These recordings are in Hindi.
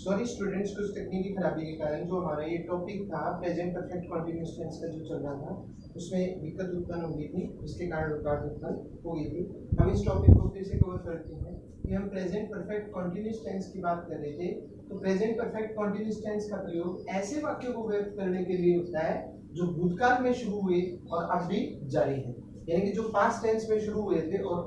सॉरी स्टूडेंट्स, कुछ तकनीकी खराबी के कारण जो हमारा ये टॉपिक था प्रेजेंट परफेक्ट कंटीन्यूअस टेंस का जो चल रहा था उसमें दिक्कत उत्पन्न हो गई थी, जिसके कारण रुकावट उत्पन्न हो गई थी। हम इस टॉपिक को फिर से कवर करते हैं कि हम प्रेजेंट परफेक्ट कंटीन्यूअस टेंस की बात कर रहे थे। तो प्रेजेंट परफेक्ट कंटीन्यूअस टेंस का प्रयोग ऐसे वाक्यों को व्यक्त करने के लिए होता है जो भूतकाल में शुरू हुए और अब भी जारी है, यानी कि जो पास्ट टेंस में शुरू हुए थे और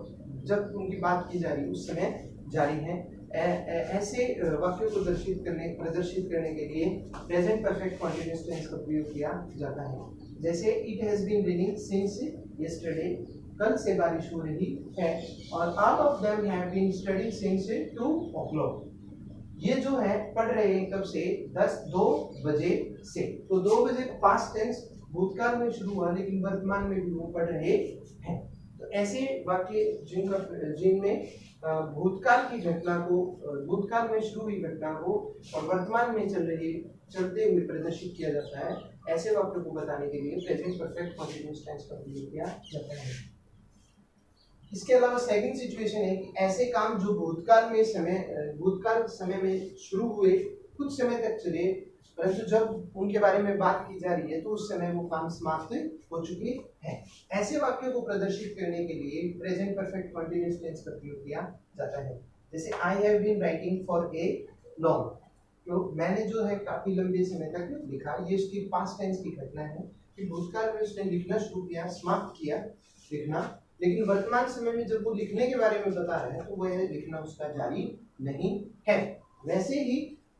जब उनकी बात की जा रही उस समय जारी है। ऐसे वाक्यों को प्रदर्शित करने के लिए प्रेजेंट परफेक्ट कंटीन्यूअस टेंस का प्रयोग किया जाता है। जैसे it has been raining since yesterday, कल से बारिश हो रही है, और all of them have been studying since 2 o'clock। ये जो है पढ़ रहे हैं कब से? 2 बजे से। तो 2 बजे पास्ट टेंस भूतकाल में शुरू हुआ लेकिन वर्तमान में भी वो पढ़ रहे हैं। तो ऐसे वाक्य जिनमें भूतकाल की घटना को, भूतकाल में शुरू हुई घटना को और वर्तमान में चलते हुए प्रदर्शित किया जाता है, ऐसे वाक्यों को बताने के लिए प्रेजेंट परफेक्ट कंटीन्यूअस टेंस का प्रयोग किया जाता है। इसके अलावा सेकंड सिचुएशन है कि ऐसे काम जो भूतकाल समय में शुरू हुए, कुछ समय तक चले, परंतु जब उनके बारे में बात की जा रही है तो उस समय वो काम समाप्त हो चुके हैं। ऐसे वाक्यों को प्रदर्शित करने के लिए प्रेजेंट परफेक्ट कंटीन्यूअस टेंस का प्रयोग किया जाता है। जैसे I have been writing for a long, तो मैंने जो है काफी लंबे समय तक लिखा। ये उसकी पास्ट टेंस की घटना है कि भूतकाल में उसने लिखना शुरू किया, समाप्त किया लिखना, लेकिन वर्तमान समय में जब वो लिखने के बारे में बता रहे हैं तो वह लिखना उसका जारी नहीं है। वैसे ही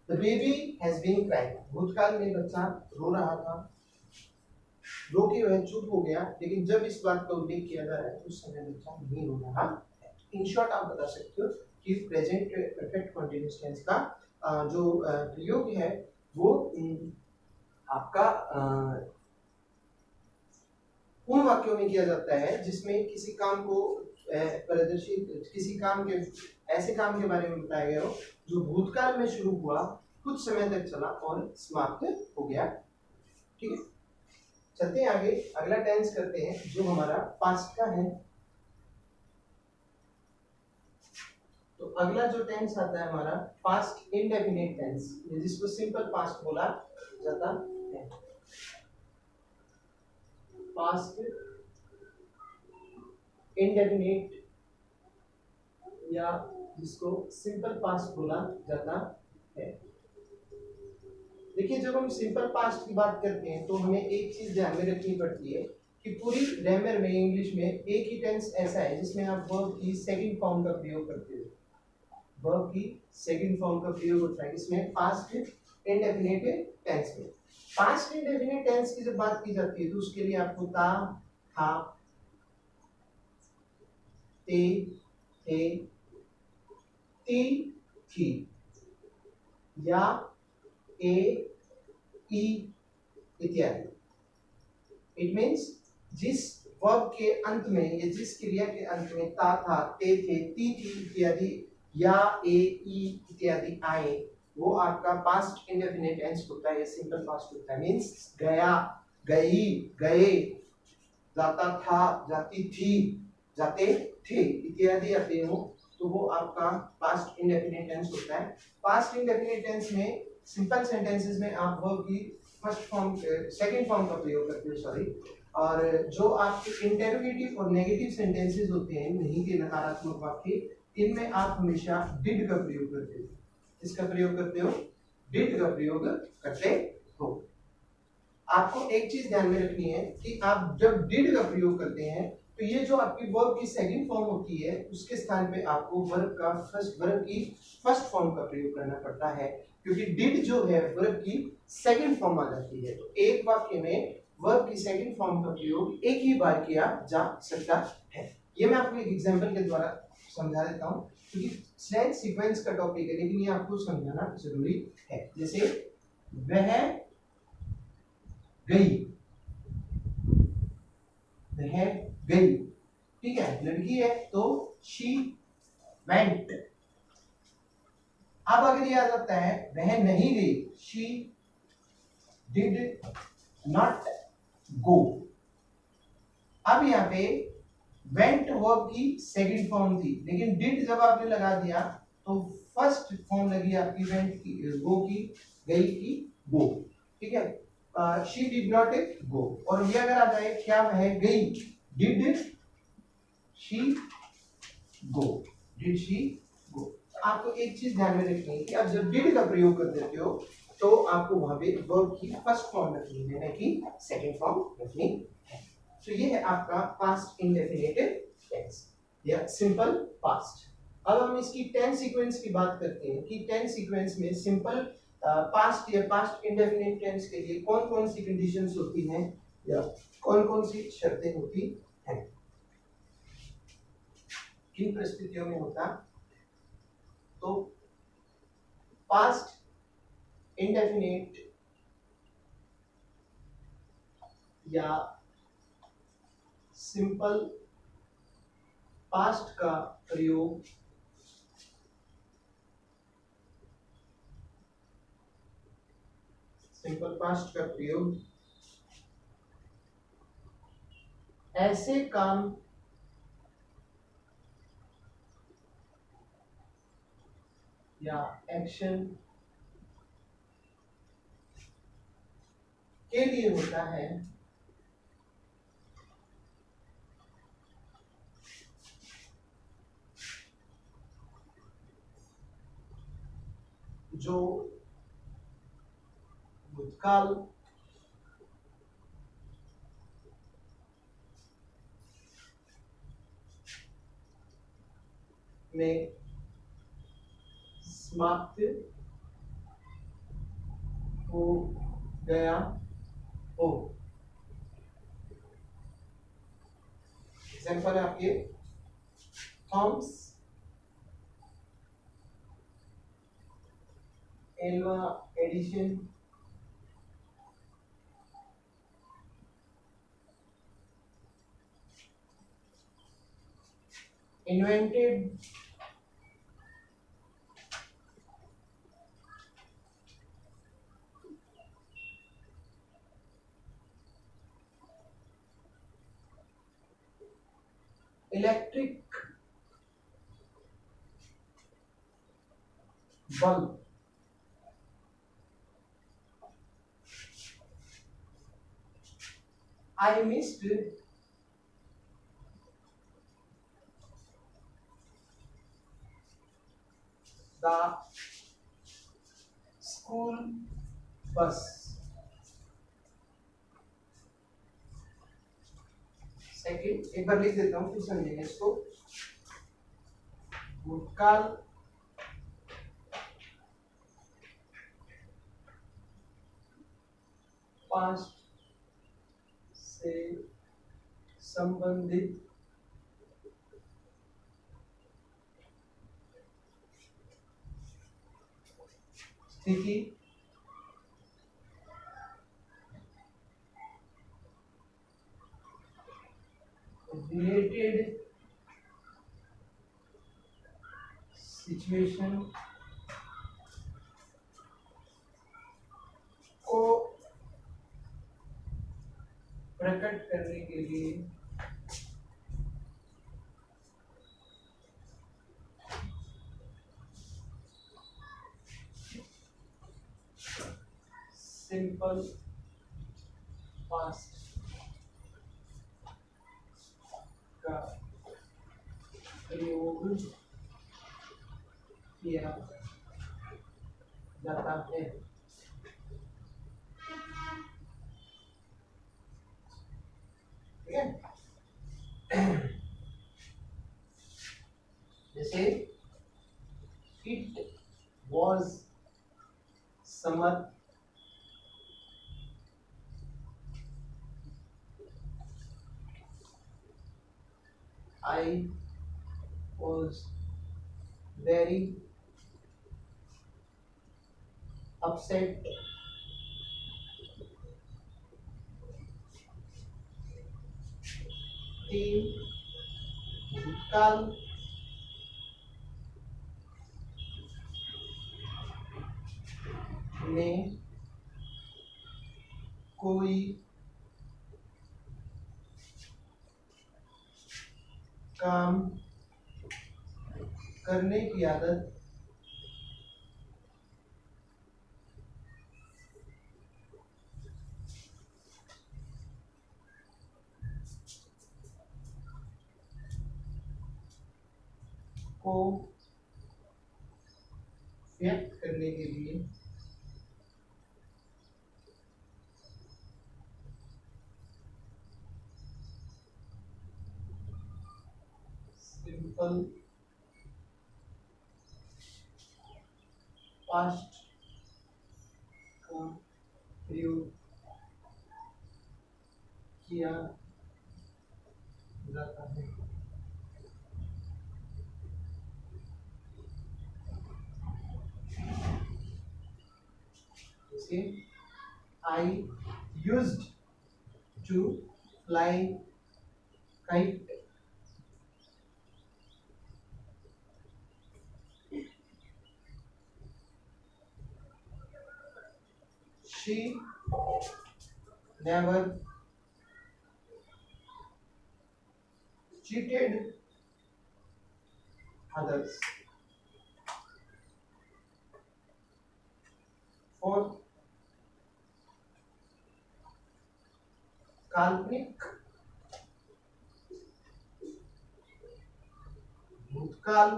the baby has been crying, भूतकाल में बच्चा रो रहा था, रो के वह चुप हो गया, लेकिन जब इस बात का उल्लेख किया जा रहा है उस समय बच्चा नहीं रो रहा है। इन शॉर्ट आप बता सकते हो कि प्रेजेंट परफेक्ट कंटीन्यूअस टेंस का जो प्रयोग है वो आपका उन वाक्यों में किया जाता है जिसमें किसी काम को ऐसे काम के बारे में बताया गया हो जो भूतकाल में शुरू हुआ, कुछ समय तक चला और समाप्त हो गया। ठीक है, चलते हैं आगे, अगला टेंस करते हैं जो हमारा पास्ट का है। तो अगला जो टेंस आता है हमारा पास्ट इंडेफिनिट टेंस, जिसको सिंपल पास्ट बोला जाता है। पास्ट इंडेफिनिट या जिसको सिंपल पास्ट बोला जाता है। देखिए, जब हम सिंपल पास्ट की बात करते हैं तो हमें एक चीज ध्यान में रखनी पड़ती है कि पूरी ग्रामर में, इंग्लिश में एक ही टेंस ऐसा है जिसमें आप वर्ब की सेकंड फॉर्म का प्रयोग करते हो। वर्ब की सेकंड फॉर्म का प्रयोग होता है इसमें पास्ट इंडेफिनिट टेंस में। पास्ट इंडेफिनिट टेंस की जब बात की जाती है तो उसके लिए आपको था, ते, थे, ती, थी या ए, ई इत्यादि। इट मीन्स जिस वर्ब के अंत में या जिस क्रिया के अंत में ता था, ते थे, ती थी इत्यादि या ए, ई इत्यादि आए, वो आपका पास्ट इंडेफिनिट टेंस होता है या सिंपल पास्ट होता है। मींस गया, गई, गए, जाता था, जाती थी, जाते थे इत्यादि आते हो तो वो आपका पास्ट इंडेफिनिट टेंस होता है। पास्ट इंडेफिनिट टेंस में सिंपल सेंटेंसेस में आप वर्ब की सेकंड फॉर्म का प्रयोग करते हो, सॉरी। और जो आपके इंटरोगेटिव और नेगेटिव सेंटेंसेस होते हैं, नहीं के नकारात्मक वाक्य, इनमें आप हमेशा डिड का प्रयोग करते हो। इसका प्रयोग करते हो, डिड का प्रयोग करते हो। आपको एक चीज ध्यान में रखनी है कि आप जब डिड का प्रयोग करते हैं तो ये जो आपकी वर्ब की सेकंड फॉर्म होती है उसके स्थान पे आपको वर्ब की फर्स्ट फॉर्म का प्रयोग करना पड़ता है, क्योंकि डिड जो है वर्ब की सेकंड फॉर्म आ जाती है। तो एक वाक्य में वर्ब की सेकंड फॉर्म का प्रयोग एक ही बार किया जा सकता है। ये मैं आपको एक एग्जांपल के द्वारा समझा देता हूँ, क्योंकि स्लैंग सीक्वेंस का टॉपिक है लेकिन ये आपको समझाना जरूरी है। जैसे वह गई, वह गई, ठीक है, लड़की है तो शी वेंट। अब अगर ये आ जाता है वह नहीं गई, शी डिड नॉट गो। अब यहाँ पे वेंट वर्ब की सेकंड फॉर्म थी, लेकिन डिड जब आपने लगा दिया तो फर्स्ट फॉर्म लगी आपकी वेंट की, गो की, गई की, गो, ठीक है। शी डिड नॉट गो, और ये अगर आ जाए क्या है गई, did she go, did she go. आपको एक चीज ध्यान में रखनी है कि आप जब डिड का प्रयोग कर देते हो तो आपको वहां पे वर्ब की फर्स्ट फॉर्म रखनी है, ना कि सेकंड फॉर्म रखनी है। तो ये है आपका पास्ट इंडेफिनिट टेंस या सिंपल पास्ट। अब हम इसकी टेंस सीक्वेंस की बात करते हैं कि टेंस सीक्वेंस में सिंपल पास्ट या पास्ट इंडेफिनिट टेंस के लिए कौन कौन सी कंडीशंस होती हैं या कौन कौन सी शर्तें होती हैं, किन परिस्थितियों में होता। तो पास्ट इंडेफिनिट या सिंपल पास्ट का प्रयोग ऐसे काम या एक्शन के लिए होता है जो भूतकाल में समाप्त हो गया हो। एग्जाम्पल है आपके Thomas Alva Edison, invented electric bulb, I missed the school bus। Second एक बार लिख देता हूँ फिर समझेंगे इसको। भूतकाल पास्ट से संबंधित स्थिति रिलेटेड सिचुएशन को प्रकट करने के लिए सिंपल पास्ट का प्रयोग किया जाता है। ठीक है, जैसे it was summer, I was very upset, तीन भूतकाल में कोई काम करने की आदत को व्यक्त करने के लिए सिंपल पास्ट का प्रयोग किया जाता है। जैसे I used to fly kite. She never cheated others. For काल्पनिक भूतकाल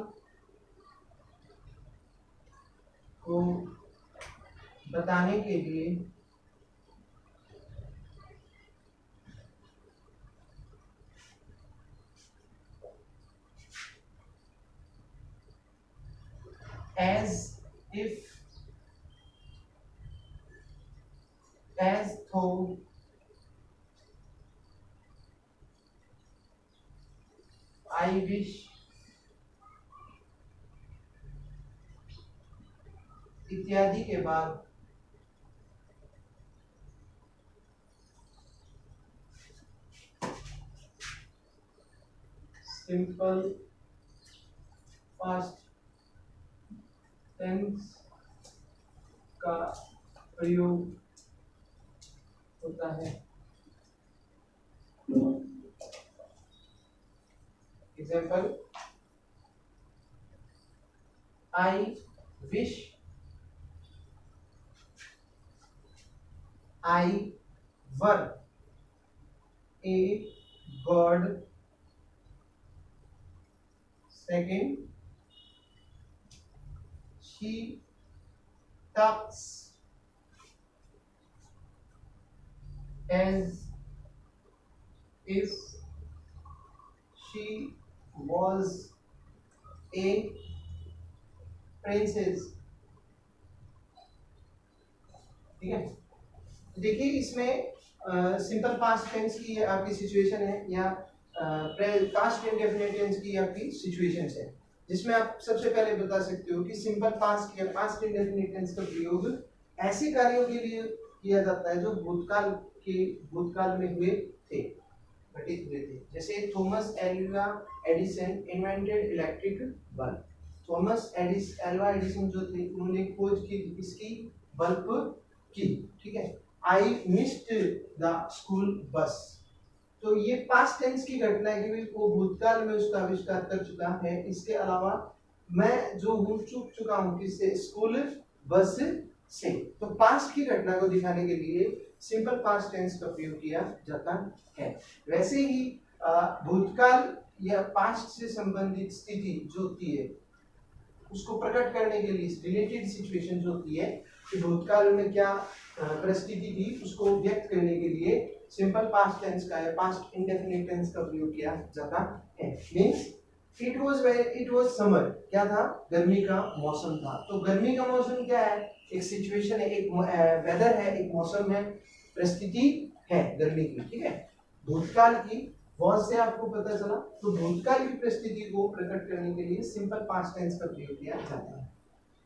को बताने के लिए as if, as though, I wish इत्यादि के बाद सिंपल पास्ट टेंस का प्रयोग होता है। Example, I wish I were a god. Second, she talks as if she was a princess. ठीक है, देखिए इसमें सिंपल पास्ट टेंस की आपकी सिचुएशन है या पास्ट इंडेफिनिट टेंस की आपकी सिचुएशंस है, जिसमें आप सबसे पहले बता सकते हो कि सिंपल पास्ट या पास्ट इंडेफिनिट टेंस का प्रयोग ऐसे कार्यों के लिए किया जाता है जो भूतकाल में हुए थे, घटित हुए थे। जैसे Thomas Alva Edison invented electric bulb. Thomas Alva Edison जो थे उन्होंने खोज की इसकी बल्ब की। ठीक है, I missed the school bus. तो ये पास्ट टेंस की घटना है कि वो भूतकाल में उसका आविष्कार कर चुका है। इसके अलावा मैं जो हूँ चूक चुका हूँ किससे, स्कूल बस से। तो पास्ट की घटना को दिखाने के लिए सिंपल पास्ट टेंस का प्रयोग किया जाता है। वैसे ही भूतकाल या पास्ट से संबंधित स्थिति जो होती है उसको प्रकट करने के लिए रिलेटेड सिचुएशन जो होती है कि भूतकाल में क्या परिस्थिति थी उसको व्यक्त करने के लिए सिंपल पास्ट टेंस का या पास्ट इंडेफिनिट टेंस का प्रयोग किया जाता है। मींस इट वाज समर, क्या था, गर्मी का मौसम था। तो गर्मी का मौसम क्या है, एक सिचुएशन है, एक वेदर है, एक मौसम है, परिस्थिति है गर्मी की। ठीक है, भूतकाल की वॉज से आपको पता चला, तो भूतकाल की परिस्थिति को प्रकट करने के लिए सिंपल पास्ट टेंस का प्रयोग किया जाता है।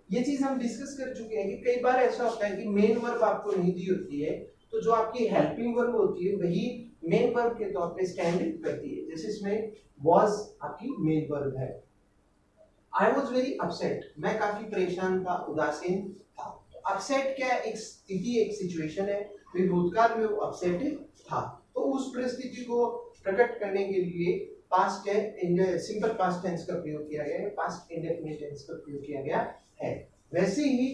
ये चीज हम डिस्कस कर चुके हैं कि कई बार ऐसा होता है कि मेन वर्ब आपको नहीं दी होती है, तो जो आपकी हेल्पिंग वर्ब होती है वही मेन वर्ब के तौर पे स्टैंड करती है। जैसे इसमें was आपकी मेन वर्ब है। I was very upset, मैं काफी परेशान था, उदासीन था। अपसेट क्या है, एक स्थिति, एक सिचुएशन है, तो भूतकाल में वो अपसेट था। तो उस परिस्थिति को प्रकट करने के लिए पास्ट सिंपल पास्ट टेंस का प्रयोग किया गया है, पास्ट इंडेफिनिट टेंस का प्रयोग किया गया है। वैसे ही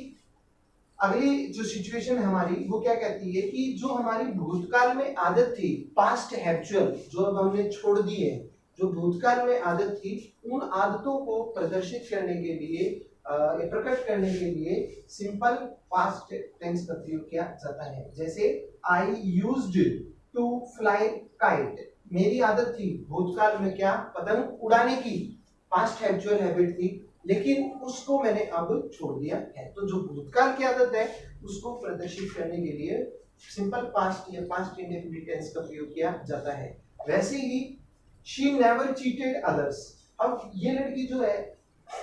अगली जो सिचुएशन हमारी वो क्या कहती है कि जो हमारी भूतकाल में आदत थी, पास्ट हैबिचुअल, जो अब हमने छोड़ दी है, जो भूतकाल में आदत थी उन आदतों को प्रदर्शित करने के लिए या प्रकट करने के लिए सिंपल पास्ट टेंस का प्रयोग किया जाता है। जैसे I used to fly kite, मेरी आदत थी भूतकाल में क्या, पतंग उड़ाने की, पास्ट हैबिचुअल हैबिट थी, लेकिन उसको मैंने अब छोड़ दिया है। तो जो भूतकाल की आदत है उसको प्रदर्शित करने के लिए सिंपल पास्ट या पास्ट इंडेफिनिट टेंस का प्रयोग किया जाता है। वैसे ही शी नेवर चीटेड अदर्स, अब ये लड़की जो है,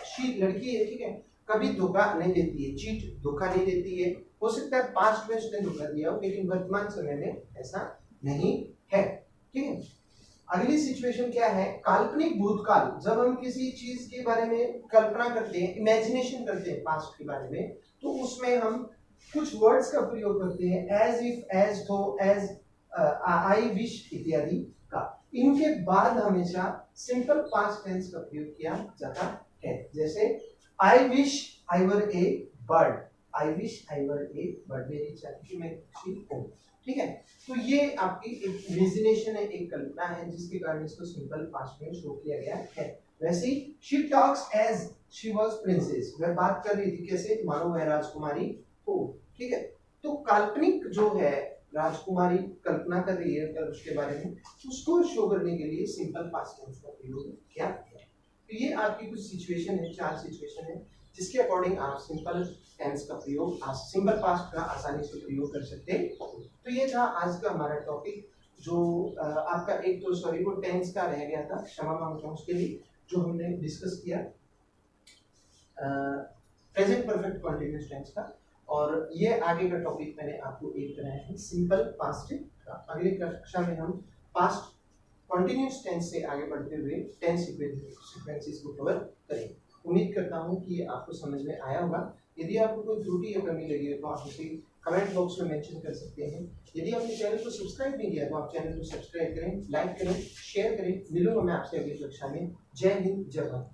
शी लड़की है, ठीक है, कभी धोखा नहीं देती है, चीट धोखा नहीं देती है। हो सकता है पास्ट में उसने धोखा दिया हो, लेकिन वर्तमान समय में ऐसा नहीं है, ठीक है। अगली सिचुएशन क्या है, काल्पनिक भूतकाल। जब हम किसी चीज के बारे में कल्पना करते हैं, इमेजिनेशन करते हैं पास्ट के बारे में, तो उसमें हम कुछ वर्ड्स का प्रयोग करते हैं, एज इफ, एज दो, एज, आई विश इत्यादि का। इनके बाद हमेशा सिंपल पास्ट टेंस का प्रयोग किया जाता है। जैसे I wish I were A bird, I wish I were A bird, मेरी इच्छा थी कि मैं पक्षी हूं, ठीक है। तो ये आपकी एक इमेजिनेशन है, एक कल्पना है, जिसके कारण इसको सिंपल पास्ट में शो किया गया है। वैसे ही she talks as she was princess, वह बात कर रही थी कैसे, मानो वह राजकुमारी हो, ठीक है। तो काल्पनिक जो है, राजकुमारी कल्पना कर रही है अगर उसके बारे में, उसको शो करने के लिए सिंपल पास्ट टेंस का प्रयोग किया गया है। तो ये आपकी कुछ सिचुएशन है, 4 सिचुएशन है, जिसके अकॉर्डिंग आप सिंपल टेंस का प्रयोग, सिंपल पास्ट का आसानी से प्रयोग कर सकते हैं। तो ये था आज का हमारा टॉपिक, जो आपका एक तो सॉरी वो टेंस का रह गया था, क्षमा मांगता हूँ उसके लिए, जो हमने डिस्कस किया प्रेजेंट परफेक्ट कंटीन्यूअस टेंस का। और ये आगे का टॉपिक मैंने आपको एक बनाया है सिंपल पास्ट का। अगली कक्षा में हम पास्ट कंटीन्यूअस टेंस से आगे बढ़ते हुए टेंस सीक्वेंसेस को कवर करेंगे। उम्मीद करता हूँ कि ये आपको समझ में आया होगा। यदि आपको कोई त्रुटि या कमी लगी हो तो आप उसे कमेंट बॉक्स में मेंशन कर सकते हैं। यदि आपने चैनल को सब्सक्राइब नहीं किया तो आप चैनल को सब्सक्राइब करें, लाइक करें, शेयर करें। मिलूंगा मैं आपसे अगली कक्षा में। जय हिंद, जय भारत।